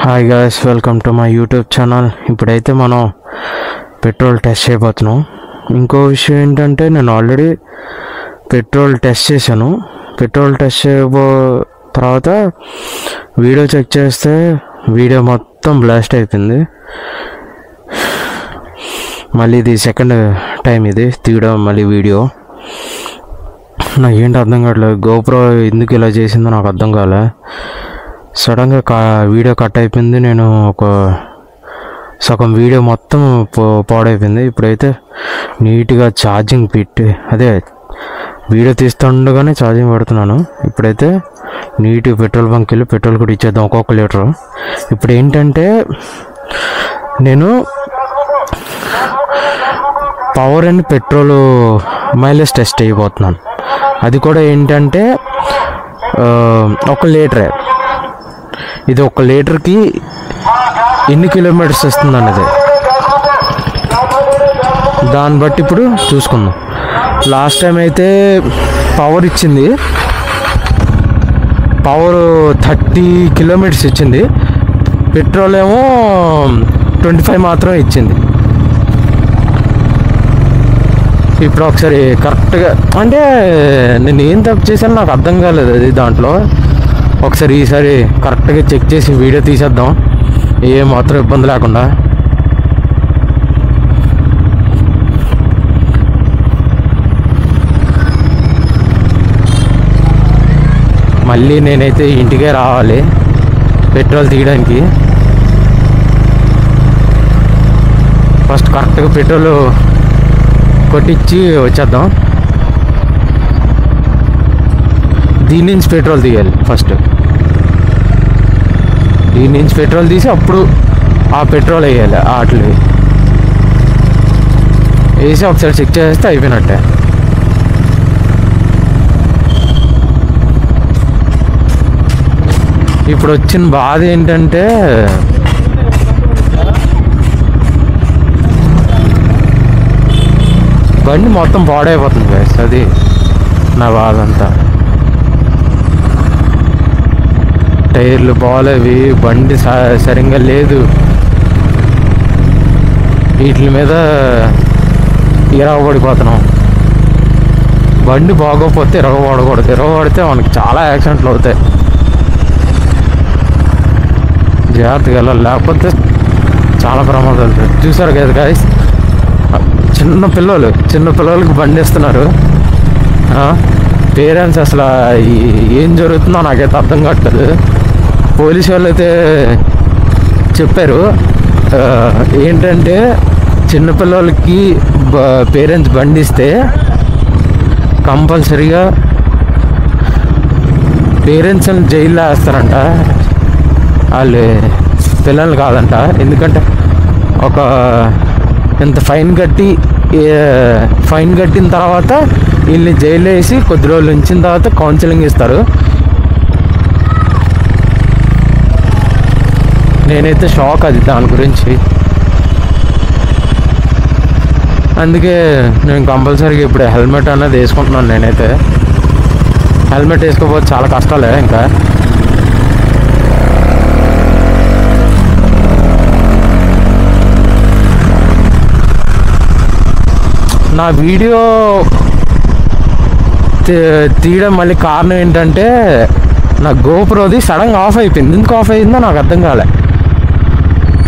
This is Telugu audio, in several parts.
Hi guys, welcome to my YouTube channel. ఇప్పుడైతే మనం పెట్రోల్ టెస్ట్ చేయబోతున్నాం. ఇంకో విషయం ఏంటంటే, నేను ఆల్రెడీ పెట్రోల్ టెస్ట్ చేశాను. పెట్రోల్ టెస్ట్ చేయబో తర్వాత వీడియో చెక్ చేస్తే వీడియో మొత్తం బ్లాస్ట్ అయిపోయింది. మళ్ళీ ఇది సెకండ్ టైం ఇది తీయడం, మళ్ళీ వీడియో. నాకు ఏంటి అర్థం కావట్లేదు, గోప్రో ఎందుకు ఇలా చేసిందో నాకు అర్థం కాలే. సడన్గా వీడియో కట్ అయిపోయింది. నేను ఒక సగం వీడియో మొత్తం పాడైపోయింది. ఇప్పుడైతే నీట్గా ఛార్జింగ్ పెట్టి, అదే వీడియో తీస్తుండగానే ఛార్జింగ్ పెడుతున్నాను. ఇప్పుడైతే నీట్గా పెట్రోల్ బంక్కి వెళ్ళి పెట్రోల్ కూడా ఇచ్చేద్దాం, ఒక్కొక్క లీటరు. ఇప్పుడు ఏంటంటే, నేను power and petrol mileage test చేయబోతున్నాను. అది కూడా ఏంటంటే 1 లీటరే. ఇది 1 లీటర్కి ఎన్ని కిలోమీటర్స్ వస్తుంది అన్నది, దాన్ని బట్టి ఇప్పుడు చూసుకుందాం. లాస్ట్ టైం అయితే పవర్ ఇచ్చింది, పవర్ 30 కిలోమీటర్స్ ఇచ్చింది. పెట్రోల్ ఏమో 25 మాత్రం ఇచ్చింది. ఇప్పుడు ఒకసారి కరెక్ట్గా, అంటే నేను ఏం తప్పు చేశాను నాకు అర్థం కాలేదు అది దాంట్లో. ఒకసారి ఈసారి కరెక్ట్గా చెక్ చేసి వీడియో తీసేద్దాం, ఏ మాత్రం ఇబ్బంది లేకుండా. మళ్ళీ నేనైతే ఇంటికే రావాలి పెట్రోల్ తీయడానికి. ఫస్ట్ కరెక్ట్గా పెట్రోల్ కొట్టించి వచ్చేద్దాం. దీని నుంచి పెట్రోల్ తీయాలి ఫస్ట్. దీని నుంచి పెట్రోల్ తీసి అప్పుడు ఆ పెట్రోల్ వేయాలి. వాటిని వేసి ఒకసారి చెక్ చేస్తే అయిపోయినట్టే. ఇప్పుడు వచ్చిన బాధ ఏంటంటే, బండి మొత్తం పాడైపోతుంది గైస్. అది నా బాధ అంతా. టైర్లు బాగాలేవి, బండి సరిగ్గా లేదు. వీటి మీద ఇరగబడిపోతున్నాం. బండి బాగోకపోతే ఇరగబడకూడదు. ఇరగబడితే మనకి చాలా యాక్సిడెంట్లు అవుతాయి. జాగ్రత్తగా వెళ్ళాలి, లేకపోతే చాలా ప్రమాదాలు అవుతాయి. చూసారు కదా గాయస్, చిన్న పిల్లలకి బండి ఇస్తున్నారు. పేరెంట్స్ అసలు ఏం జరుగుతుందో నాకైతే అర్థం కావట్లేదు. పోలీసు వాళ్ళు అయితే చెప్పారు, ఏంటంటే చిన్నపిల్లలకి పేరెంట్స్ బండి ఇస్తే కంపల్సరీగా పేరెంట్స్ని జైల్లో వేస్తారంట. వాళ్ళు పిల్లలు కాదంట. ఎందుకంటే ఒక ఇంత ఫైన్ కట్టిన తర్వాత వీళ్ళని జైల్లో వేసి కొద్ది రోజులు ఉంచిన తర్వాత కౌన్సిలింగ్ ఇస్తారు. నేనైతే షాక్ అది దాని గురించి. అందుకే నేను కంపల్సరీగా ఇప్పుడు హెల్మెట్ అన్నది వేసుకుంటున్నాను. నేనైతే హెల్మెట్ వేసుకోకపోతే చాలా కష్టాలే. ఇంకా నా వీడియో తీయడం మళ్ళీ కారణం ఏంటంటే, నా గోప్రోది సడన్గా ఆఫ్ అయిపోయింది. ఎందుకు ఆఫ్ అయిందో నాకు అర్థం కాలే.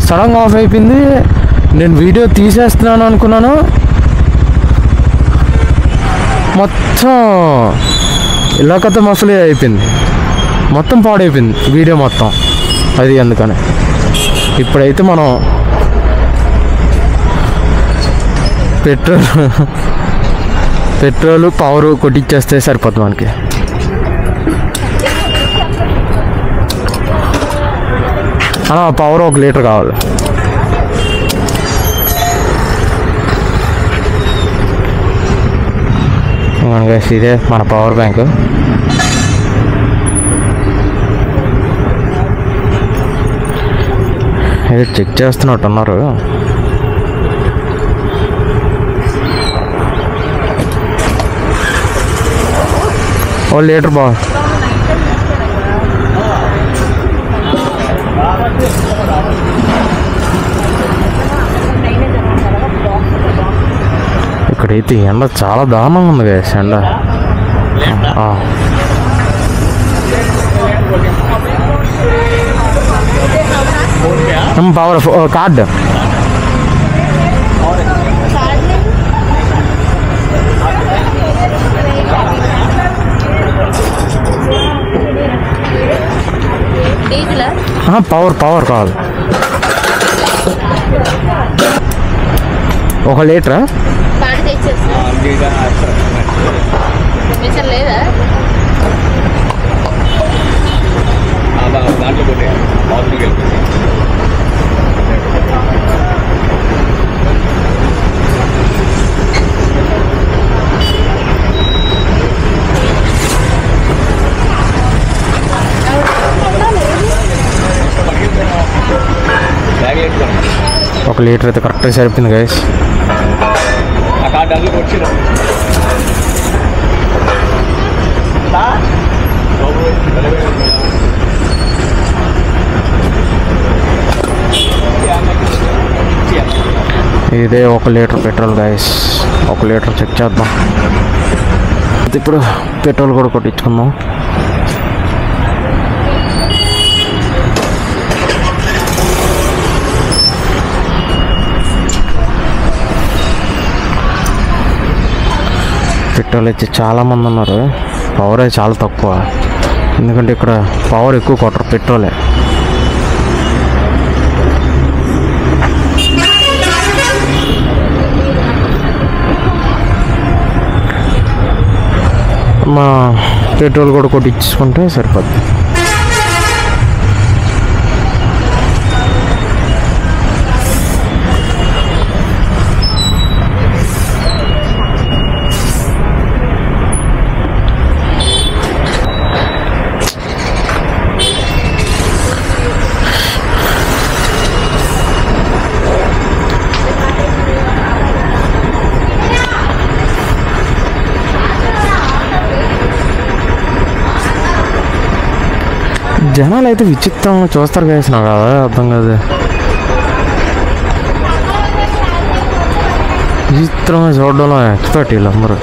సడన్గా ఆఫ్ అయిపోయింది. నేను వీడియో తీసేస్తున్నాను అనుకున్నాను, మొత్తం ఇలాకతో మఫ్లీ అయిపోయింది, మొత్తం పాడైపోయింది వీడియో మొత్తం. అది అందుకని ఇప్పుడైతే మనం పెట్రోల్ పవర్ కొట్టించేస్తే సరిపోతుంది మనకి. పవర్ 1 లీటర్ కావాలి. ఇదే మన పవర్ బ్యాంక్. ఇది చెక్ చేస్తున్నట్టున్నారు. ఓ లీటర్ బాగా ఇక్కడైతే ఎండ చాలా దారుణంగా ఉంది గైస్. ఎండ పవర్ కార్డ్ పవర్ కాదు. 1 లీటరా లేదా ఒక లీటర్ అయితే కరెక్ట్గా సరిపోయింది గైస్. ఇదే 1 litre petrol guys. 1 litre check చేద్దాం. ఇప్పుడు పెట్రోల్ కూడా కొట్టించుకుందాం. పెట్రోల్ అయితే చాలామంది ఉన్నారు. పవర్ అయితే చాలా తక్కువ, ఎందుకంటే ఇక్కడ పవర్ ఎక్కువ కొట్టరు, పెట్రోలే. మా పెట్రోల్ కూడా కొట్టించుకుంటే సరిపోద్ది. జనాలు అయితే విచిత్రం చూస్తారు గైస్. నాకు అదే అర్థం కాదు. విచిత్రంగా చూడడంలో ఎక్స్పర్ట్ వీళ్ళందరూ.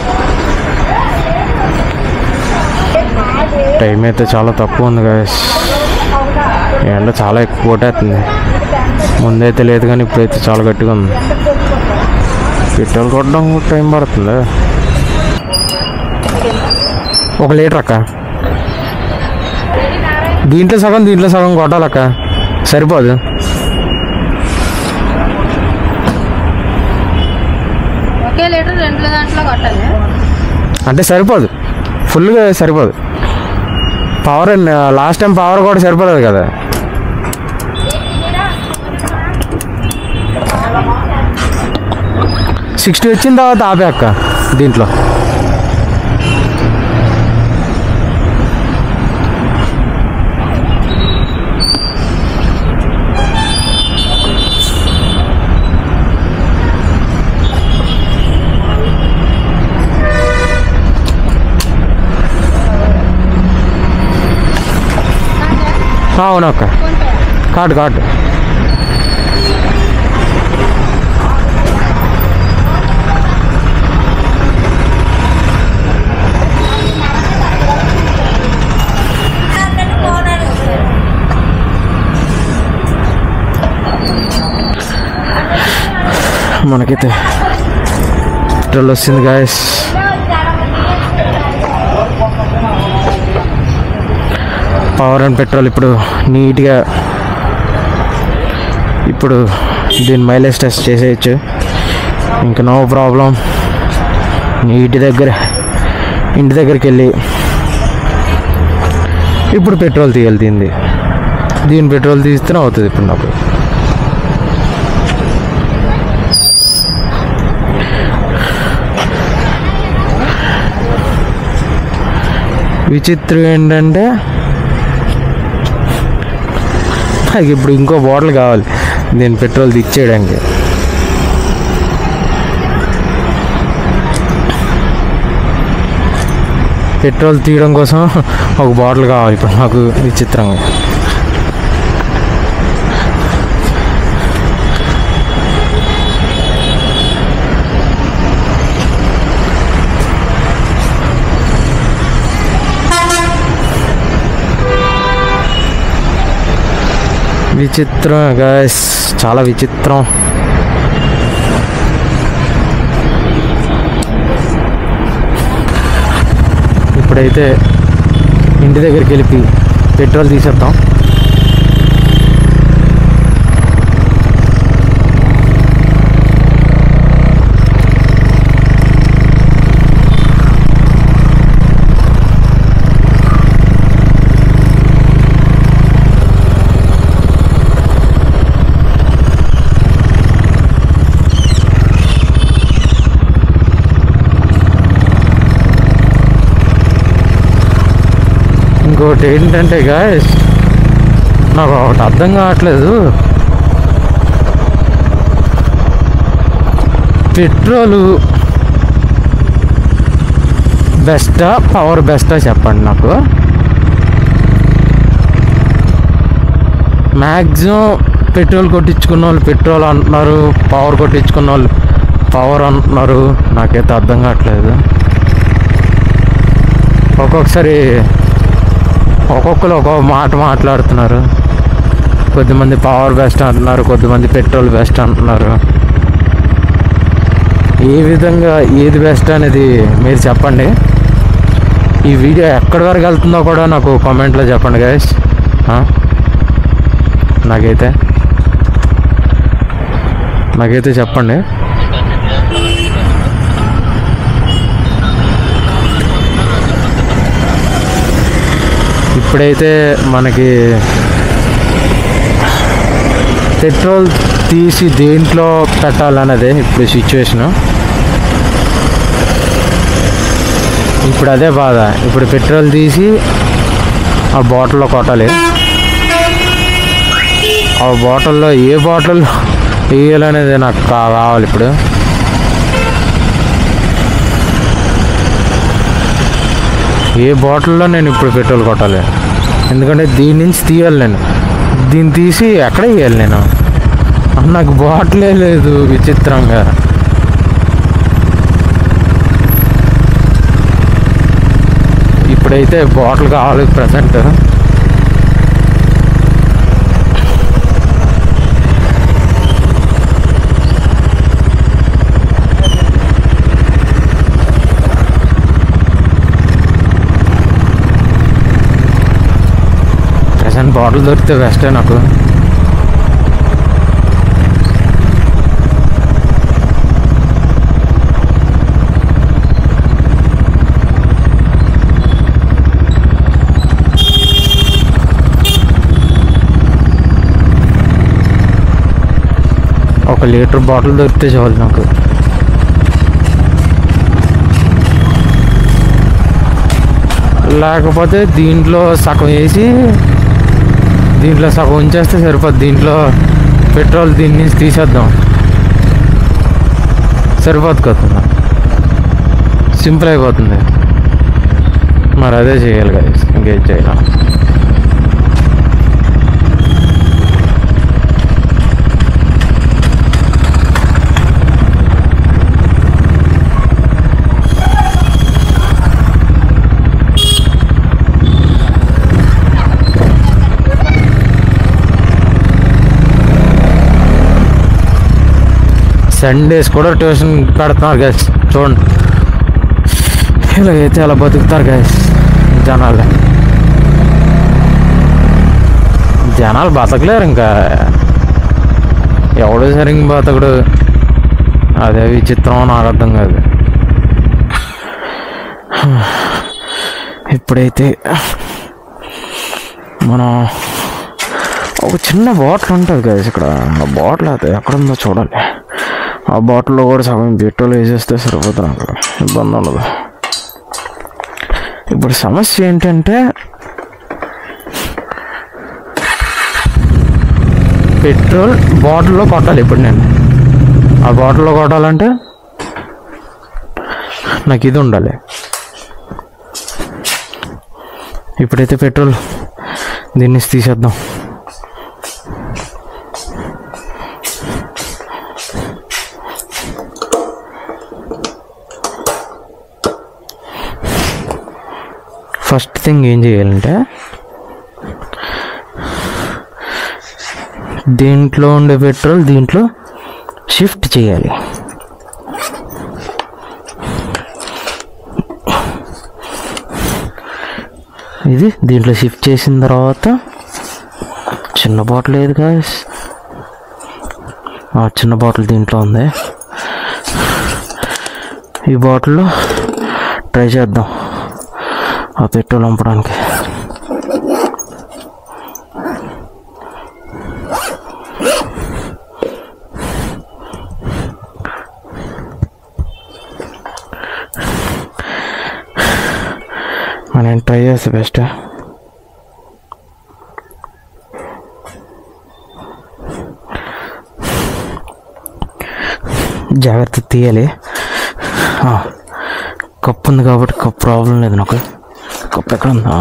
టైం అయితే చాలా తక్కువ ఉంది గైస్. ఎండ చాలా ఎక్కువ కొట్టేస్తుంది. ముందైతే లేదు కానీ ఇప్పుడైతే చాలా గట్టిగా ఉంది. పెట్రోల్ కొట్టడం టైం పడుతుంది. 1 లీటర్ అక్క. దీంట్లో సగం కొట్టాలక్క, సరిపోదు. ఒకే లీటర్ 2 దాంట్లో కొట్టాలి అంటే సరిపోదు, ఫుల్గా సరిపోదు. పవర్ లాస్ట్ టైం పవర్ కూడా సరిపోలేదు కదా. $60 వచ్చిన తర్వాత ఆపే అక్క. దీంట్లో అవునక్క. కార్డు మనకైతే పెట్రోల్ వస్తుంది గాయస్. పవర్ అండ్ పెట్రోల్ ఇప్పుడు నీట్గా ఇప్పుడు దీని మైలేజ్ టెస్ట్ చేసేయచ్చు. ఇంకా నో ప్రాబ్లం. ఇంటి దగ్గరికి వెళ్ళి ఇప్పుడు పెట్రోల్ తీయాలి. దీని పెట్రోల్ తీస్తేనే అవుతుంది ఇప్పుడు నాకు. విచిత్రం ఏంటంటే నాకు ఇప్పుడు ఇంకో బాటిల్ కావాలి దీని పెట్రోల్ తెచ్చేయడానికి. పెట్రోల్ తీయడం కోసం ఒక బాటిల్ కావాలి ఇప్పుడు నాకు విచిత్రంగా. విచిత్రం గాయస్, చాలా విచిత్రం. ఇప్పుడైతే ఇంటి దగ్గరికి వెళ్ళి పెట్రోల్ తీసేద్దాం. ఇంకోటి ఏంటంటే గాయస్, నాకు ఒకటి అర్థం కావట్లేదు. పెట్రోలు బెస్టా పవర్ బెస్టా చెప్పండి నాకు. మ్యాక్సిమం పెట్రోల్ కొట్టించుకున్న వాళ్ళు పెట్రోల్ అంటున్నారు, పవర్ కొట్టించుకున్న వాళ్ళు పవర్ అంటున్నారు. నాకైతే అర్థం కావట్లేదు. ఒక్కొక్కసారి ఒక్కొక్కరు ఒక్కొక్క మాట మాట్లాడుతున్నారు. కొద్దిమంది పవర్ బెస్ట్ అంటున్నారు, కొద్దిమంది పెట్రోల్ బెస్ట్ అంటున్నారు. ఏ విధంగా ఏది బెస్ట్ అనేది మీరు చెప్పండి. ఈ వీడియో ఎక్కడి వరకు వెళ్తుందో కూడా నాకు కామెంట్లో చెప్పండి గైస్. నాకైతే చెప్పండి. ఇప్పుడైతే మనకి పెట్రోల్ తీసి దేంట్లో పెట్టాలన్నదే ఇప్పుడు సిచ్యువేషను. ఇప్పుడు అదే బాధ. ఇప్పుడు పెట్రోల్ తీసి ఆ బాటిల్లో కొట్టాలి. ఆ బాటిల్లో ఏ బాటిల్ వేయాలనేది నాకు కావాలి. ఇప్పుడు ఏ బాటిల్లో నేను ఇప్పుడు పెట్రోల్ కొట్టాలి, ఎందుకంటే దీని నుంచి తీయాలి. నేను దీన్ని తీసి ఎక్కడ వేయాలి? నేను నాకు బాటిలే లేదు విచిత్రంగా. ఇప్పుడైతే బాటిల్ కావాలి ప్రజెంట్. బాటిల్ దొరికితే బెస్టే నాకు. ఒక లీటర్ బాటిల్ దొరికితే చాలు నాకు. లేకపోతే దీంట్లో సగం వేసి దీంట్లో సగం ఉంచేస్తే సరిపోద్ది. దీంట్లో పెట్రోల్ దీని నుంచి తీసేద్దాం, సరిపోద్ది కదా, సింపుల్ అయిపోతుంది. మరి అదే చేయాలి కదా, ఇంకేం చేయాలి. సండేస్ కూడా ట్యూషన్ పెడుతున్నారు గైస్. చూడండి, ఇలాగైతే అలా బతుకుతారు గైస్ జనాలు బతకలేరు. ఇంకా ఎవడో సరిగ్గా బతకడు. అదే విచిత్రం, నాకు అర్థం కాదు. ఇప్పుడైతే మనం ఒక చిన్న బాటిల్ ఉంటుంది గైస్ ఇక్కడ. ఆ బాటిల్ అయితే ఎక్కడుందో చూడాలి. ఆ బాటిల్లో కూడా సగం పెట్రోల్ వేసేస్తే సరిపోతుంది, నాకు ఇబ్బంది ఉండదు. ఇప్పుడు సమస్య ఏంటంటే పెట్రోల్ బాటిల్లో కొట్టాలి. ఇప్పుడు నేను ఆ బాటిల్లో కొట్టాలంటే నాకు ఇది ఉండాలి. ఇప్పుడైతే పెట్రోల్ దీన్ని తీసేద్దాం. ఫస్ట్ థింగ్ ఏం చేయాలంటే దీంట్లో ఉండే పెట్రోల్ దీంట్లో షిఫ్ట్ చేయాలి. ఇది దీంట్లో షిఫ్ట్ చేసిన తర్వాత చిన్న బాటిల్ ఏది గాయ్స్, చిన్న బాటిల్ దీంట్లో ఉంది. ఈ బాటిల్లో ట్రై చేద్దాం ఆ పెట్రోల్ పంపడానికి. నేను ట్రై చేస్తే బెస్ట్. జాగ్రత్త తీయాలి. కప్పు ఉంది కాబట్టి కప్పు ప్రాబ్లం లేదు నాకు. కప్పు ఎక్కడ ఉందా?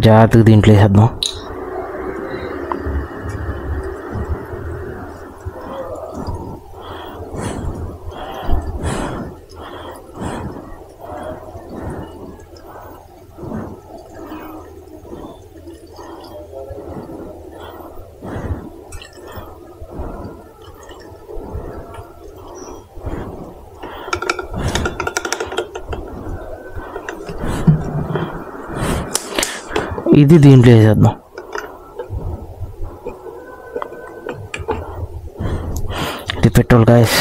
జాగ్రత్తగా దీంట్లో వేసేద్దాం. ఇది దీంట్లో వేసేద్దాం. ఇది పెట్రోల్ గాయస్.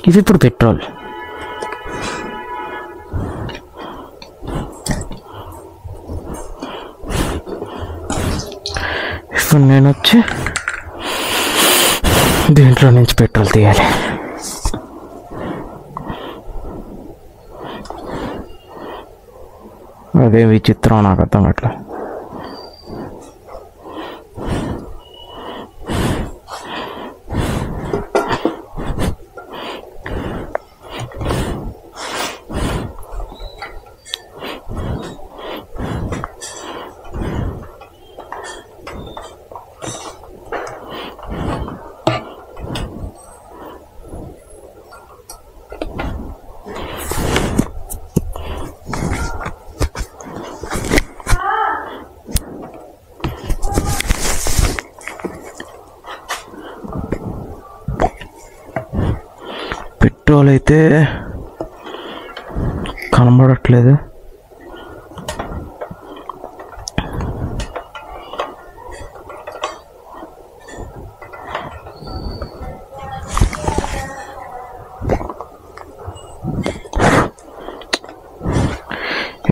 ఇది ఇప్పుడు పెట్రోల్. ఇప్పుడు నేను వచ్చి దీంట్లో నుంచి పెట్రోల్ తీయాలి. అదే విచిత్రం, నాకు అర్థం అట్లా. పెట్రోల్ అయితే కనబడట్లేదు.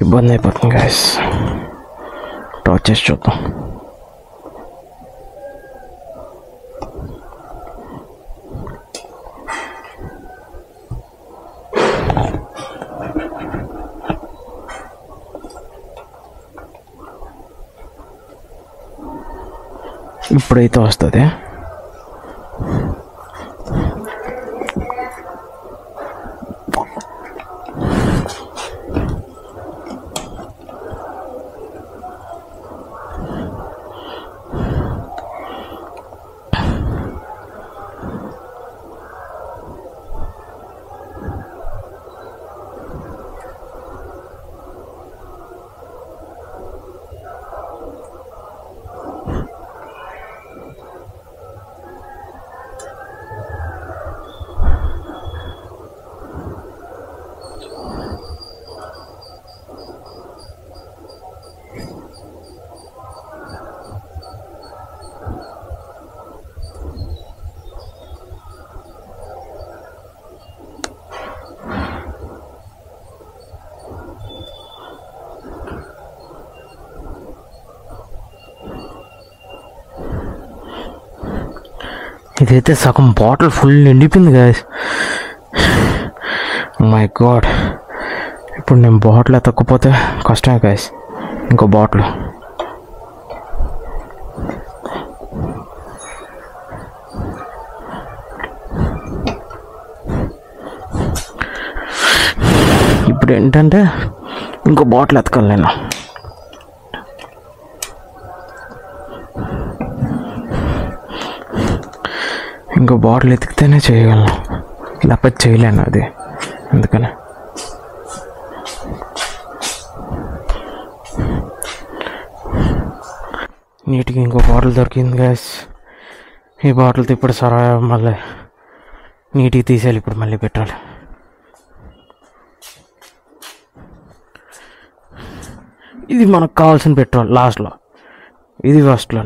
ఇబ్బంది అయిపోతుంది గాయస్. టార్చ్ చేసి చూద్దాం. ఇప్పుడైతే వస్తుంది. ఇదైతే సగం బాటిల్ ఫుల్ నిండిపోయింది గాయస్. మై గాడ్, ఇప్పుడు నేను బాటిల్ ఎత్తకపోతే కష్టమే గాయస్. ఇంకో బాటిల్. ఇప్పుడు ఏంటంటే ఇంకో బాటిల్ ఎతకాలి నేను. ఇంకో బాటిల్ ఎతికితేనే చేయగలను, లేకపోతే చేయలేను అది. అందుకని నీట్గా ఇంకో బాటిల్ దొరికింది గ్యాస్. ఈ బాటిల్తో ఇప్పుడు సరా మళ్ళీ నీట్గా తీసేయాలి. ఇప్పుడు మళ్ళీ పెట్టాలి. ఇది మనకు కావాల్సిన పెట్రోల్ లాస్ట్లో, ఇది ఫస్ట్లో.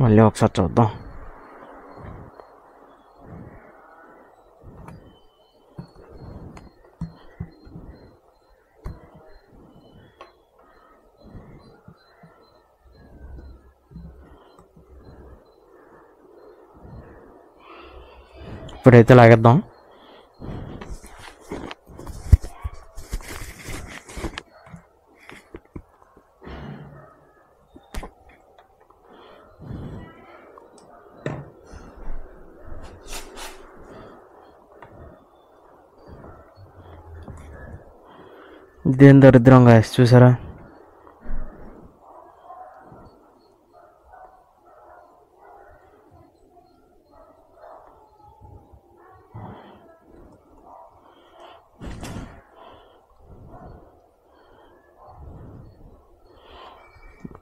మళ్ళీ ఒకసారి చూద్దాం. ఇప్పుడైతే లాగేద్దాం. ఇదేం దరిద్రం గాయస్, చూసారా?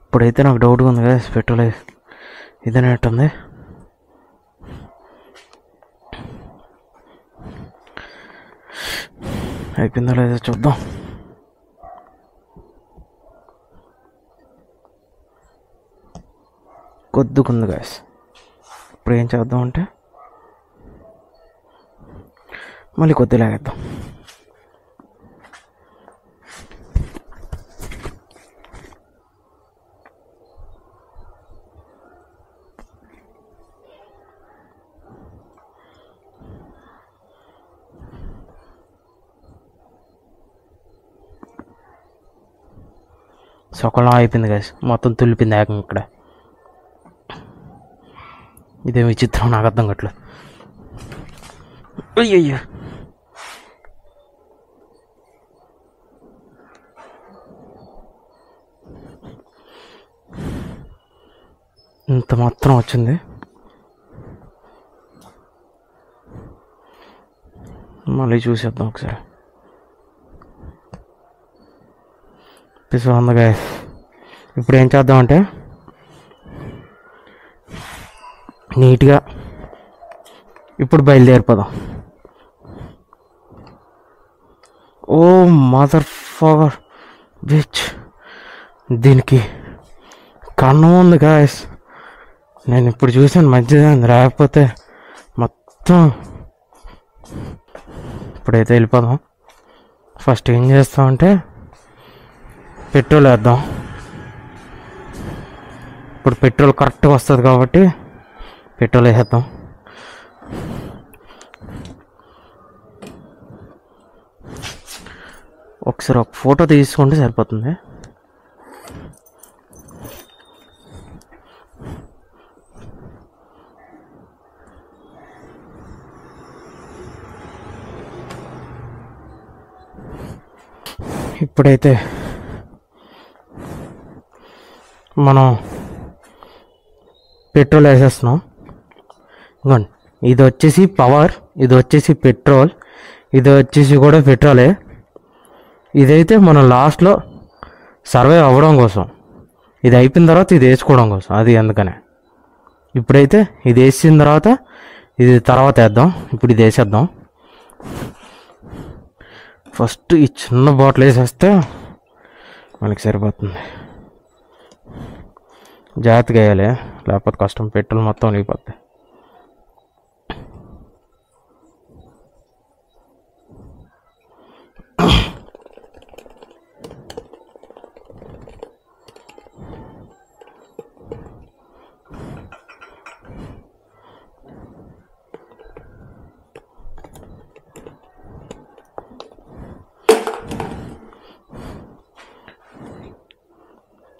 ఇప్పుడైతే నాకు డౌట్గా ఉంది కదా, పెట్రోల్ ఇదనేట్టుంది. అయిపోయిందో లేదో చూద్దాం. కొద్దుకుంది గాయస్. ఇప్పుడు ఏం చేద్దాం అంటే మళ్ళీ కొద్ది లాగేద్దాం. సొక్కలం అయిపోయింది గాయస్, మొత్తం తులిపింది ఏకం ఇక్కడ. ఇదే విచిత్రం, నాకు అర్థం కావట్లేదు. అయ్యయ్యో, ఇంత మాత్రం వచ్చింది. మళ్ళీ చూసేద్దాం ఒకసారి. ఉంది గాయస్. ఇప్పుడు ఏం చేద్దామంటే నీట్గా ఇప్పుడు బయలుదేరిపోదాం. ఓ మదర్ ఫాదర్ బిచ్, దీనికి కన్నం ఉంది గాయస్. నేను ఇప్పుడు చూసాను మంచిదని, రాకపోతే మొత్తం. ఇప్పుడైతే వెళ్ళిపోదాం. ఫస్ట్ ఏం చేస్తామంటే పెట్రోల్ వేద్దాం. ఇప్పుడు పెట్రోల్ కరెక్ట్గా వస్తుంది కాబట్టి పెట్రోల్ వేసేద్దాం. ఒకసారి ఒక ఫోటో తీసుకుంటే సరిపోతుంది. ఇప్పుడైతే మనం పెట్రోల్ వేసేస్తున్నాం. ఇదిగోండి, ఇది వచ్చేసి పవర్, ఇది వచ్చేసి పెట్రోల్, ఇది వచ్చేసి కూడా పెట్రోలే. ఇదైతే మనం లాస్ట్లో సర్వైవ్ అవ్వడం కోసం, ఇది అయిపోయిన తర్వాత ఇది వేసుకోవడం కోసం, అది అందుకనే. ఇప్పుడైతే ఇది వేసిన తర్వాత ఇది తర్వాత వేద్దాం. ఇప్పుడు ఇది వేసేద్దాం. ఫస్ట్ ఈ చిన్న బాటిల్ వేసేస్తే మనకి సరిపోతుంది. జాగ్రత్తగా వేయాలి, లేకపోతే కష్టం. పెట్రోల్ మొత్తం వెళ్ళిపోద్ది.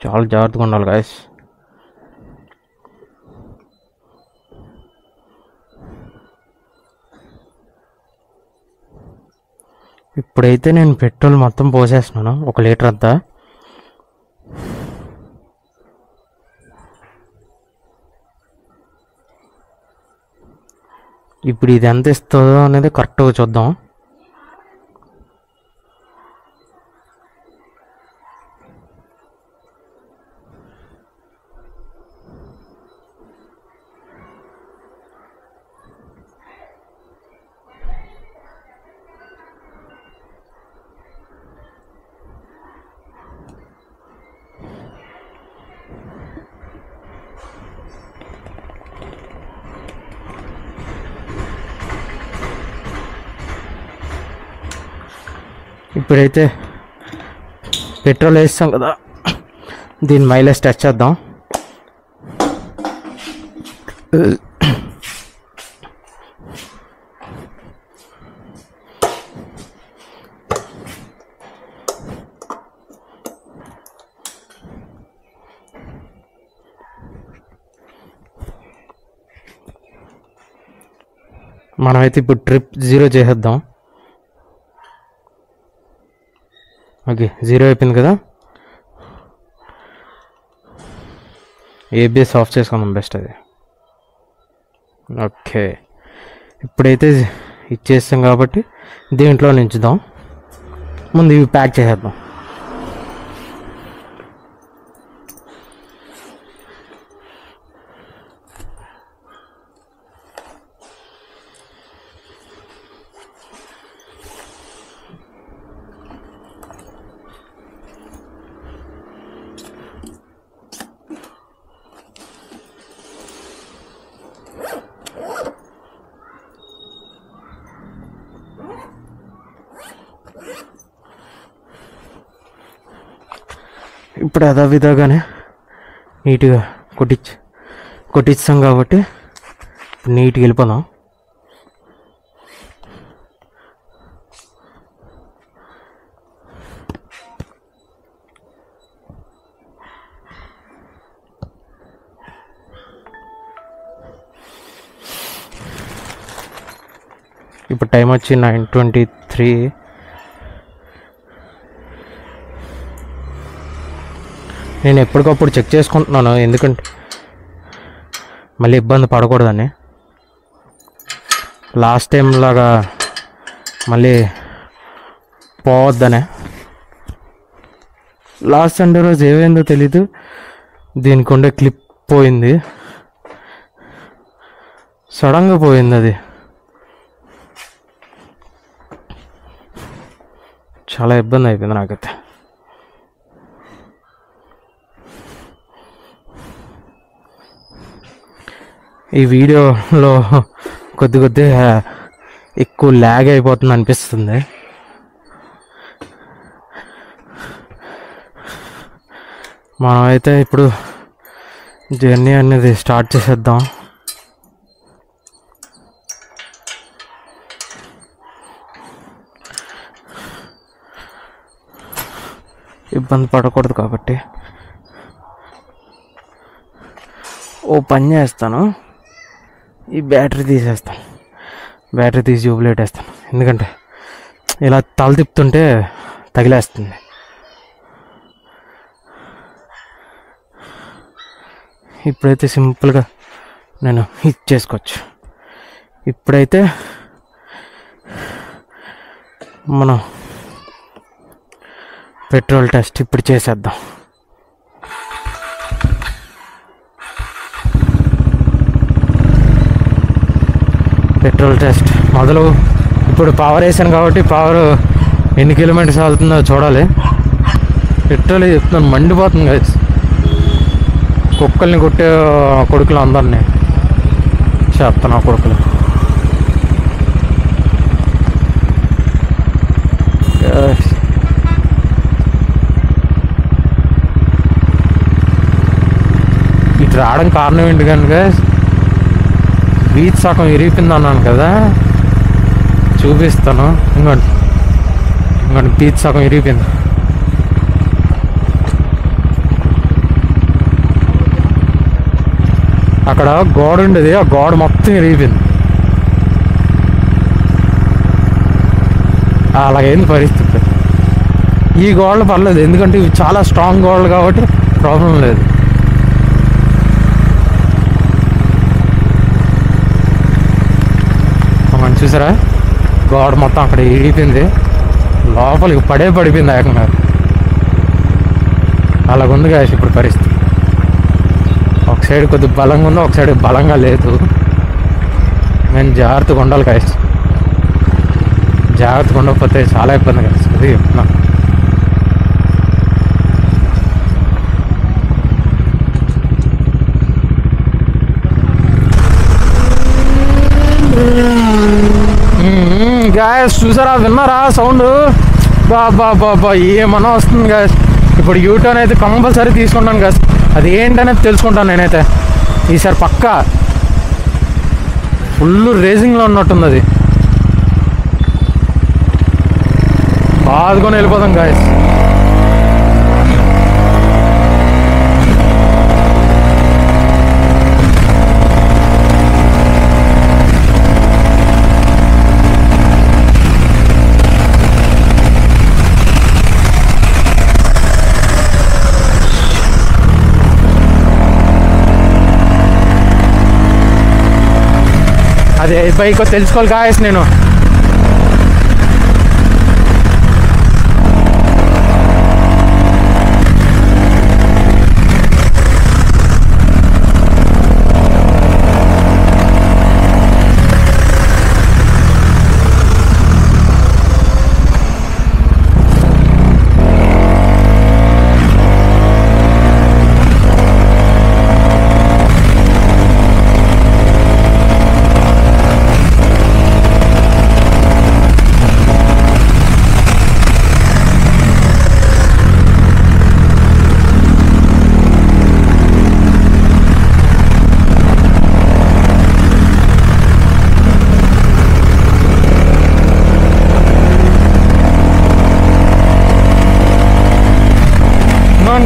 చాలా జాగ్రత్తగా ఉండాలి గాయస్. ఇప్పుడైతే నేను పెట్రోల్ మొత్తం పోసేస్తున్నాను, 1 లీటర్ అంతా. ఇప్పుడు ఇది ఎంత ఇస్తుందో అనేది కరెక్ట్గా చూద్దాం. ఇప్పుడైతే పెట్రోల్ వేస్తాం కదా, దీని మైలేజ్ టెస్ట్ చేద్దాం. మనమైతే ఇప్పుడు ట్రిప్ 0 చేసేద్దాం. ఓకే, 0 అయిపోయింది కదా. ఏబిఎస్ ఆఫ్ చేసుకుందాం, బెస్ట్ అది. ఓకే, ఇప్పుడైతే ఇచ్చేస్తాం కాబట్టి దీంట్లో నించుదాం. ముందు ఇవి ప్యాక్ చేసేద్దాం. ఇప్పుడు అదే విధంగానే నీట్గా కొట్టించాం కాబట్టి నీట్గా వెళ్ళిపోదాం. ఇప్పుడు టైం వచ్చి 9:23. నేను ఎప్పటికప్పుడు చెక్ చేసుకుంటున్నాను, ఎందుకంటే మళ్ళీ ఇబ్బంది పడకూడదని. లాస్ట్ టైం లాగా మళ్ళీ పోవద్దనే. లాస్ట్ సండే రోజు ఏమైందో తెలీదు, దీనికి ఉండే క్లిప్ పోయింది, సడన్గా పోయింది. అది చాలా ఇబ్బంది అయిపోయింది నాకైతే. ఈ వీడియోలో కొద్దిగా ఎక్కువ ల్యాగ్ అయిపోతుంది అనిపిస్తుంది. మనమైతే ఇప్పుడు జర్నీ అనేది స్టార్ట్ చేసేద్దాం. ఇబ్బంది పడకూడదు కాబట్టి ఓ పని చేస్తాను, ఈ బ్యాటరీ తీసేస్తాను. బ్యాటరీ తీసి ట్యూబ్లైట్ వేస్తాను, ఎందుకంటే ఇలా తల తిప్పుతుంటే తగిలేస్తుంది. ఇప్పుడైతే సింపుల్గా నేను హిట్ చేసుకోవచ్చు. ఇప్పుడైతే మనం పెట్రోల్ టెస్ట్ ఇప్పుడు చేసేద్దాం. పెట్రోల్ టెస్ట్ మొదలు. ఇప్పుడు పవర్ వేసాను కాబట్టి పవర్ ఎన్ని కిలోమీటర్స్ వెళ్తుందో చూడాలి. పెట్రోల్ చెప్తున్నాను, మండిపోతుంది కదా. కుక్కల్ని కొట్టే కొడుకులు అందరినీ చెప్తాను, ఆ కొడుకులు. ఇటు రావడం కారణం ఏంటి కనుక బీచ్ సగం ఇరిగిపోయింది అన్నాను కదా, చూపిస్తాను. ఇంకోటి బీచ్ సగం ఇరిగిపోయింది. అక్కడ గోడ ఉండేది, ఆ గోడ మొత్తం ఇరిగిపోయింది. అలాగైంది పరిస్థితి. ఈ గోడలు పర్లేదు, ఎందుకంటే ఇవి చాలా స్ట్రాంగ్ గోడలు కాబట్టి ప్రాబ్లం లేదు. మనం చూసారా గోడ మొత్తం అక్కడ ఇరిగిపోయింది, లోపలికి పడిపోయింది ఏకంగా. అలాగుంది గాయస్ ఇప్పుడు పరిస్థితి. ఒక సైడ్ కొద్దిగా బలంగా ఉంది, ఒక సైడ్ బలంగా లేదు. మేము జాగ్రత్తగా ఉండాలి గాయస్, జాగ్రత్తగా ఉండకపోతే చాలా ఇబ్బంది గాయస్. అది చెప్తున్నా. గాయస్ చూసారా, విన్నారా సౌండ్? బాబా ఏమన్నా వస్తుంది గాయస్. ఇప్పుడు యూటర్న్ అయితే కంపల్సరీ తీసుకుంటాను గాయస్. అది ఏంటనేది తెలుసుకుంటాను నేనైతే ఈసారి పక్కా. ఫుల్ రేసింగ్లో ఉన్నట్టుంది అది. బాదుకొని వెళ్ళిపోతాం గాయస్. అదే బైక్ తెలుసుకోవాలి గాయస్ నేను.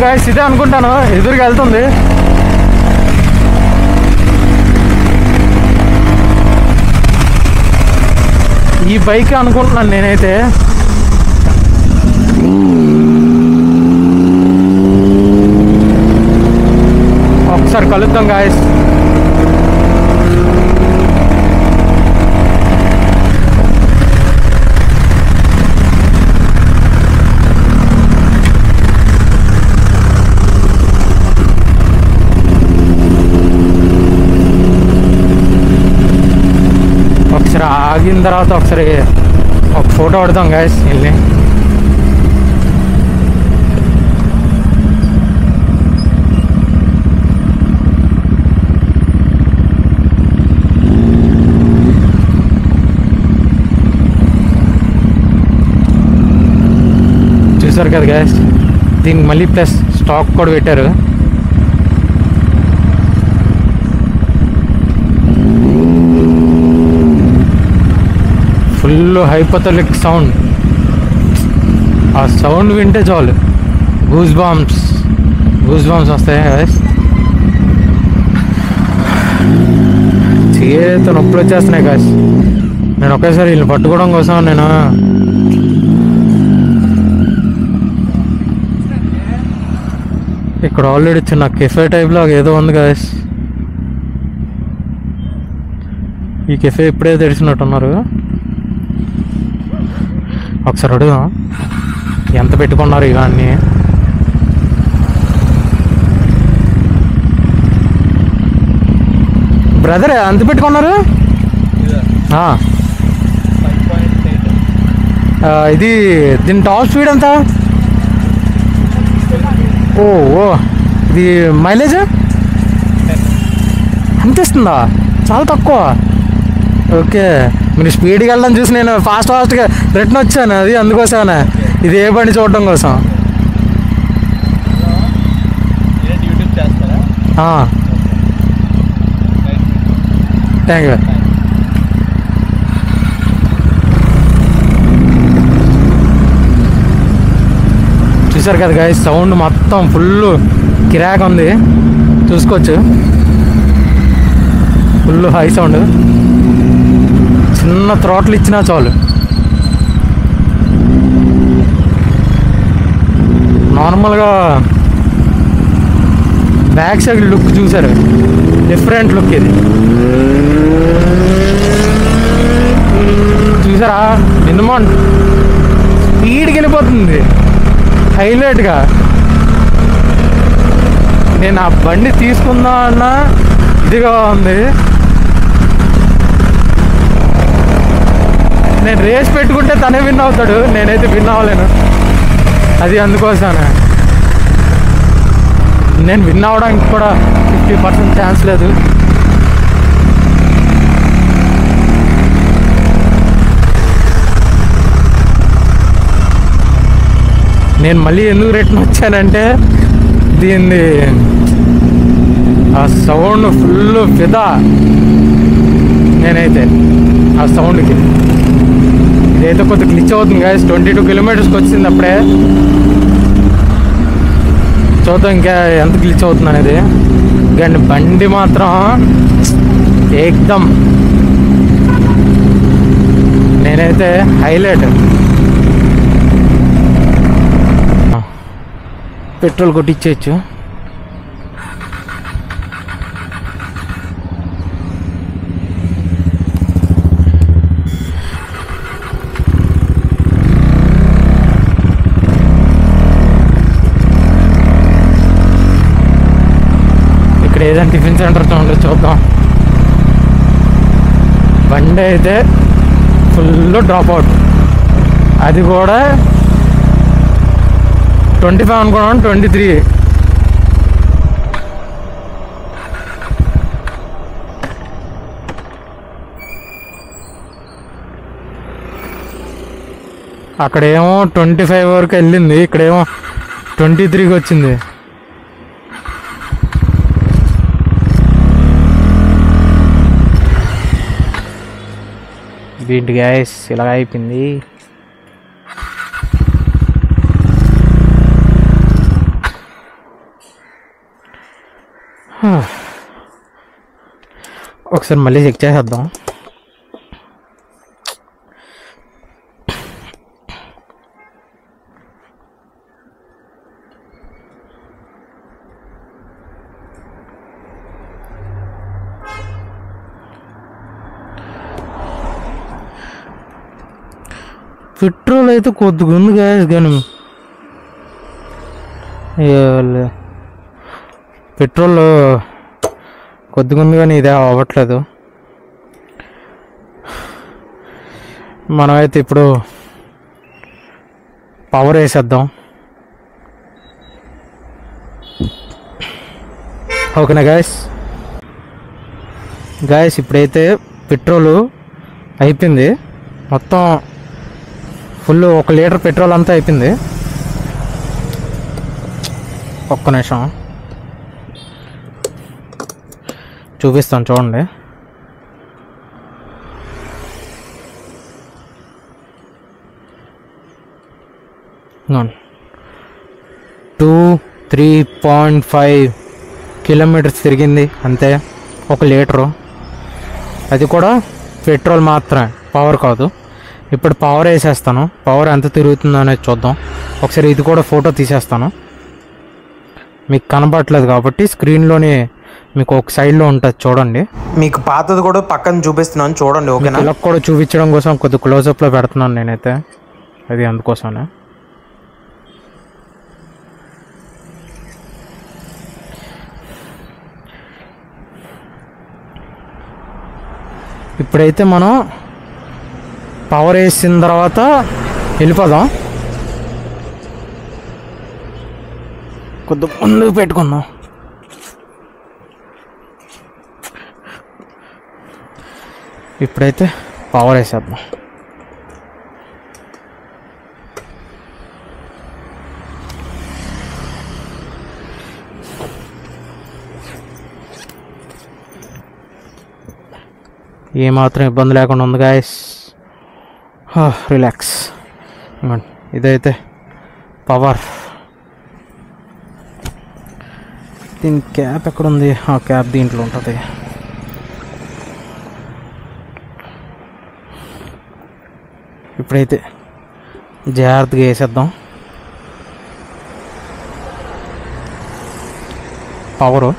గాయస్ ఇదే అనుకుంటాను, ఎదురుగా వెళ్తుంది. ఈ బైక్ అనుకుంటున్నాను నేనైతే. ఒకసారి కలుద్దాం గాయస్. ఆగిన తర్వాత ఒకసారి ఒక ఫోటో పడతాం గాయస్ వెళ్ళి. చూసారు కదా గాయస్, దీనికి మళ్ళీ ప్లస్ స్టాక్ కూడా పెట్టారు. ఫుల్ హైపోథలిక్ సౌండ్. ఆ సౌండ్ వింటే చాలు గూస్ బాంబ్స్ వస్తాయి గాయస్. చేత నొప్పులు వచ్చేస్తున్నాయి గాయస్. నేను ఒకేసారి వీళ్ళు పట్టుకోవడం కోసం నేను ఇక్కడ ఆల్రెడీ చిన్న కెఫే టైప్లో ఏదో ఉంది గాయస్. ఈ కెఫే ఇప్పుడే తెరిచినట్టున్నారు. ఒకసారి అడుగుదాం ఎంత పెట్టుకున్నారు ఇవన్నీ. బ్రదర్ ఎంత పెట్టుకున్నారు? ఇది దీని టాప్ స్పీడ్ ఎంత? ఓ ఇది మైలేజ్ అంత ఇస్తుందా? చాలా తక్కువ. ఓకే, మీరు స్పీడ్కి వెళ్ళడం చూసి నేను ఫాస్ట్గా రిటర్న్ వచ్చాను. అది అందుకోసమే, ఇది ఏ బండి చూడటం కోసం. Thank you. చూసారు కదా గాయస్, సౌండ్ మొత్తం ఫుల్ కిరాక్ ఉంది, చూసుకోవచ్చు. Full high sound. చిన్న థ్రాట్లు ఇచ్చినా చాలు. నార్మల్గా బ్యాక్ సైడ్ లుక్ చూసారు, డిఫరెంట్ లుక్ ఇది. చూసారా మినిమం స్పీడ్కి వెళ్ళిపోతుంది హైలైట్గా. నేను ఆ బండి తీసుకుందాం అన్నా ఇదిగా ఉంది. నేను రేస్ పెట్టుకుంటే తనే విన్ అవుతాడు, నేనైతే విన్ అవ్వలేను. అది అందుకోసమే నేను విన్ అవ్వడానికి కూడా 50% ఛాన్స్ లేదు. నేను మళ్ళీ ఎందుకు రిటర్న్ వచ్చానంటే దీన్ని ఆ సౌండ్ ఫుల్ ఫిదా నేనైతే ఆ సౌండ్కి. ఇదైతే కొద్దిగా గ్లిచ్ అవుతుంది గాయస్. 22 కిలోమీటర్స్కి వచ్చింది అప్పుడే. చూద్దాం ఇంకా ఎంత గ్లిచ్ అవుతుంది అనేది. కానీ బండి మాత్రం ఏకదమ్ నేనైతే హైలైట్. పెట్రోల్ కొట్టించేయచ్చు. ఇక్కడ ఏదైనా టిఫిన్ సెంటర్ ఉండదు, చూద్దాం. బండి అయితే ఫుల్ డ్రాప్ అవుట్. అది కూడా 25 అనుకున్నాను, 23. అక్కడేమో 25 వరకు వెళ్ళింది, ఇక్కడేమో 23కి వచ్చింది. ఏంటి గ్యాస్ ఇలా అయిపోయింది. ఒకసారి మళ్ళీ చెక్ చేసేద్దాం. పెట్రోల్ అయితే కొద్దిగా ఉంది గ్యాస్, కానీ పెట్రోల్ కొద్దిగా ఉంది కానీ ఇదే అవ్వట్లేదు. మనమైతే ఇప్పుడు పవర్ వేసేద్దాం. ఓకేనా గాయస్ ఇప్పుడైతే పెట్రోల్ అయిపోయింది మొత్తం. ఫుల్ 1 లీటర్ పెట్రోల్ అంతా అయిపోయింది. ఒక్క నిమిషం చూపిస్తాను చూడండి. టూ 3.5 కిలోమీటర్స్ తిరిగింది అంతే, 1 లీటరు. అది కూడా పెట్రోల్ మాత్రమే, పవర్ కాదు. ఇప్పుడు పవర్ వేసేస్తాను. పవర్ ఎంత తిరుగుతుందో అనేది చూద్దాం. ఒకసారి ఇది కూడా ఫోటో తీసేస్తాను. మీకు కనబడట్లేదు కాబట్టి స్క్రీన్లోనే మీకు ఒక సైడ్లో ఉంటుంది చూడండి. మీకు పాతది కూడా పక్కన చూపిస్తున్నాను చూడండి. ఓకేనా? ఇలా కూడా చూపించడం కోసం కొద్ది క్లోజప్లో పెడుతున్నాను నేనైతే, అది అందుకోసమే. ఇప్పుడైతే మనం పవర్ వేసిన తర్వాత వెళ్ళిపోదాం. కొద్దిగా ముందుకు పెట్టుకుందాం. ఇప్పుడైతే పవర్ వేసేద్దాం. ఏమాత్రం ఇబ్బంది లేకుండా ఉంది గాయస్. రిలాక్స్. ఇదైతే పవర్. దీని క్యాప్ ఎక్కడుంది? క్యాప్ దీంట్లో ఉంటుంది. ఇప్పుడైతే జాగ్రత్తగా వేసేద్దాం. పవరు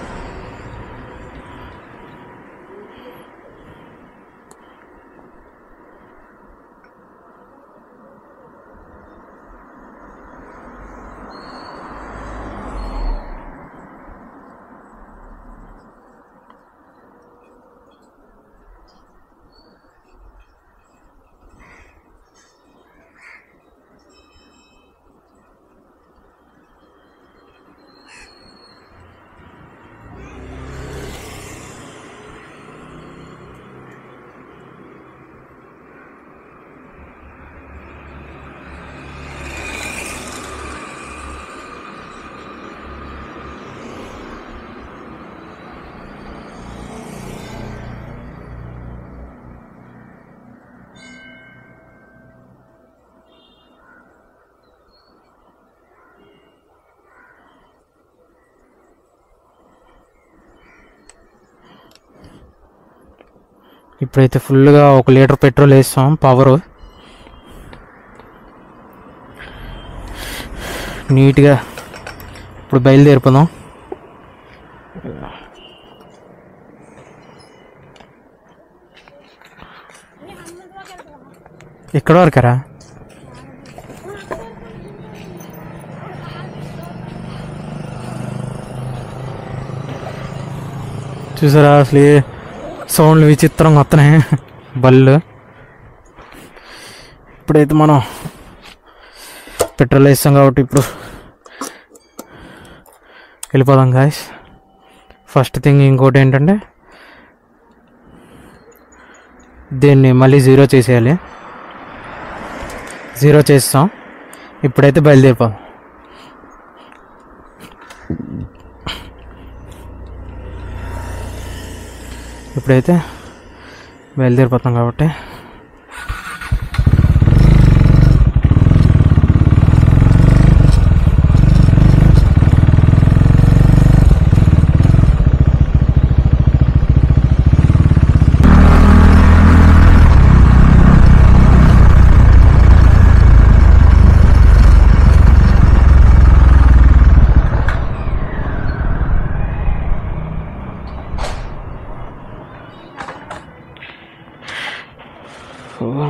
ఇప్పుడైతే ఫుల్గా 1 లీటర్ పెట్రోల్ వేస్తాం. పవరు నీట్గా ఇప్పుడు బయలుదేరిపోదాం. ఎక్కడ వరకరా? చూసారా అసలు సౌండ్లు విచిత్రంగా వస్తున్నాయి బళ్ళు. ఇప్పుడైతే మనం పెట్రోల్ వేస్తాం కాబట్టి ఇప్పుడు వెళ్ళిపోదాం గాయ్స్. ఫస్ట్ థింగ్ ఇంకోటి ఏంటంటే దీన్ని మళ్ళీ 0 చేసేయాలి. 0 చేస్తాం. ఇప్పుడైతే బయలుదేరిపోదాం. ఇప్పుడైతే బయలుదేరిపోతాం కాబట్టి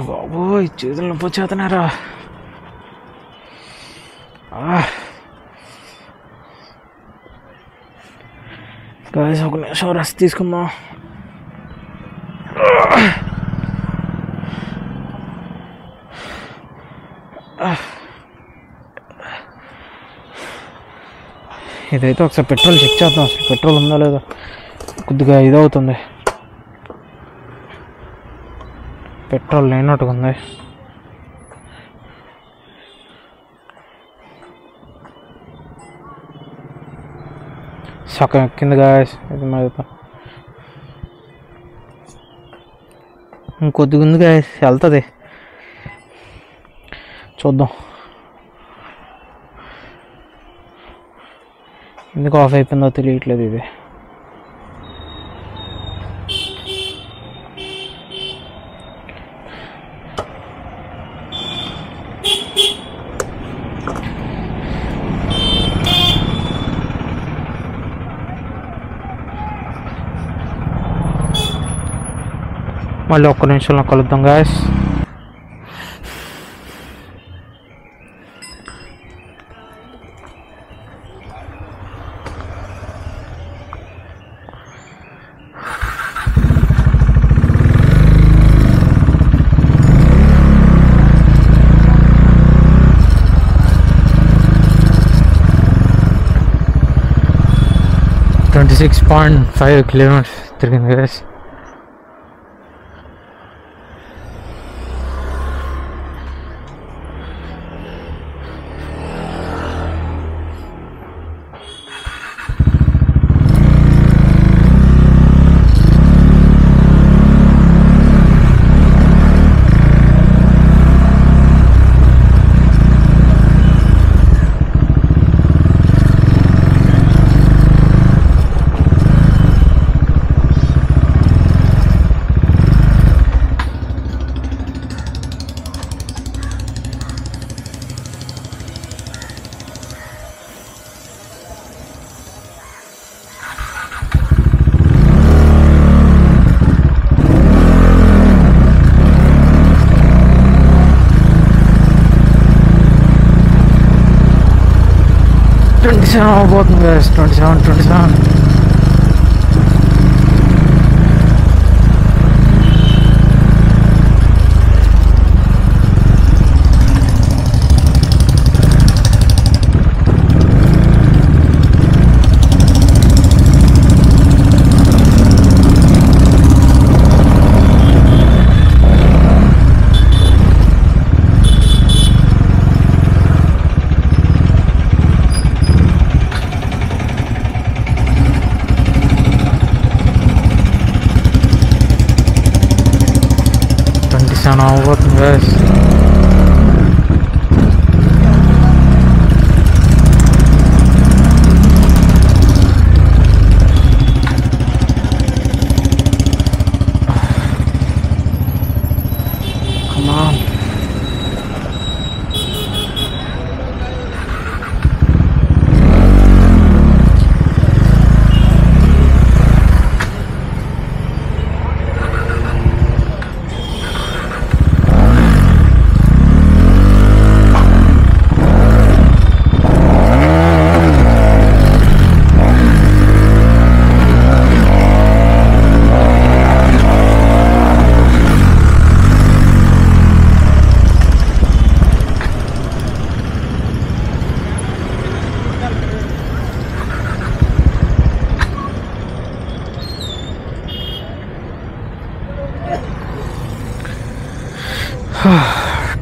బాబోయ్ చేతులు నొప్పి వచ్చేస్తున్నారా. గాయ్స్ ఒక నిమిషం రెస్ట్ తీసుకుందాం. ఇదైతే ఒకసారి పెట్రోల్ చెక్ చేద్దాం. అసలు పెట్రోల్ ఉందా లేదా. కొద్దిగా ఇదవుతుంది, పెట్రోల్ లేనట్టుగా ఉంది. సగం ఎక్కింది గాయ్స్. ఇది మీద ఇంకొద్దిగా ఉంది గాయ్స్, వెళ్తుంది. చూద్దాం. ఎందుకు ఆఫ్ అయిపోయిందో తెలియట్లేదు ఇది. మళ్ళీ 1 నిమిషంలో కలుద్దాం గాయ్స్. ట్వంటీ 6.5 కిలోమీటర్స్ తిరిగింది గాయ్స్. 27 అవబోతుంది గైస్. 27. అవబోతుంది గైస్. Come on.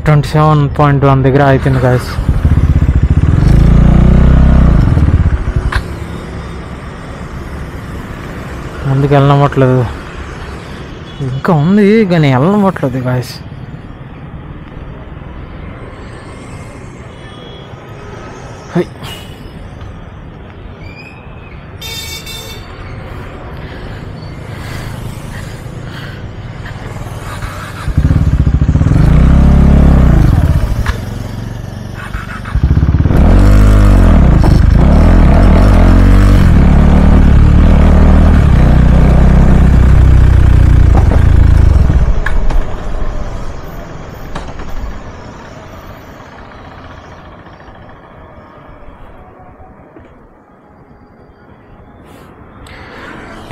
$27.1 దగ్గర అయిపోయింది గాయస్. ముందుకు వెళ్ళనవ్వట్లేదు, ఇంకా ఉంది కానీ వెళ్ళనవ్వట్లేదు గాయస్.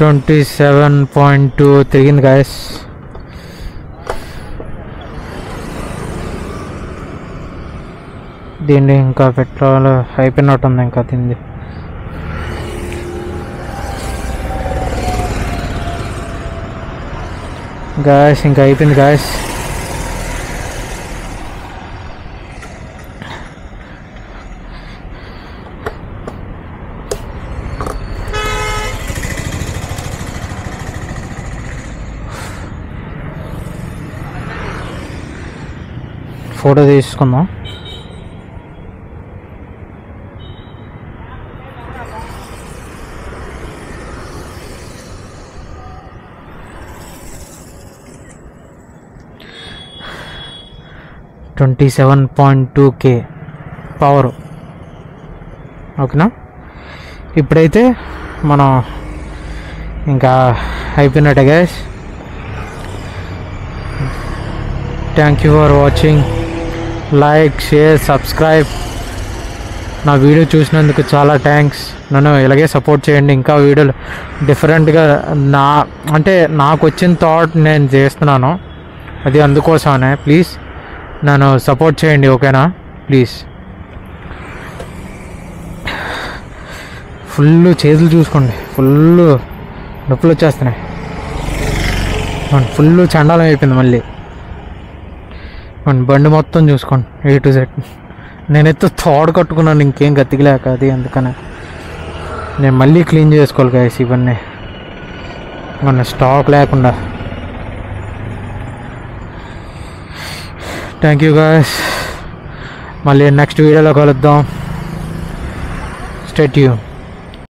$27.2 తిరిగింది గాయస్. దీన్ని ఇంకా పెట్రోల్ అయిపోయినట్టుంది, ఇంకా తింది గాయస్, ఇంకా అయిపోయింది గాయస్. ఫోటో తీసుకుందాం. $27.2K power. ఓకేనా, ఇప్పుడైతే మనం ఇంకా అయిపోయినట్టే guys. Thank you for watching. Like, share, subscribe. నా వీడియో చూసినందుకు చాలా థ్యాంక్స్. నన్ను ఇలాగే సపోర్ట్ చేయండి. ఇంకా వీడియోలు డిఫరెంట్గా అంటే నాకు వచ్చిన థాట్ నేను చేస్తున్నాను, అది అందుకోసమే. ప్లీజ్ నన్ను సపోర్ట్ చేయండి, ఓకేనా? ప్లీజ్. ఫుల్ చేతులు చూసుకోండి, ఫుల్ నొప్పులు వచ్చేస్తున్నాయి, ఫుల్ చండాలం అయిపోయింది మళ్ళీ. బండి మొత్తం చూసుకోండి A to Z. నేనైతే తోడు కట్టుకున్నాను ఇంకేం గతికిలేక, అది అందుకనే నేను మళ్ళీ క్లీన్ చేసుకోవాలి గైస్ ఇవన్నీ, మన స్టాక్ లేకుండా. Thank you guys. మళ్ళీ నెక్స్ట్ వీడియోలో కలుద్దాం. Stay tune.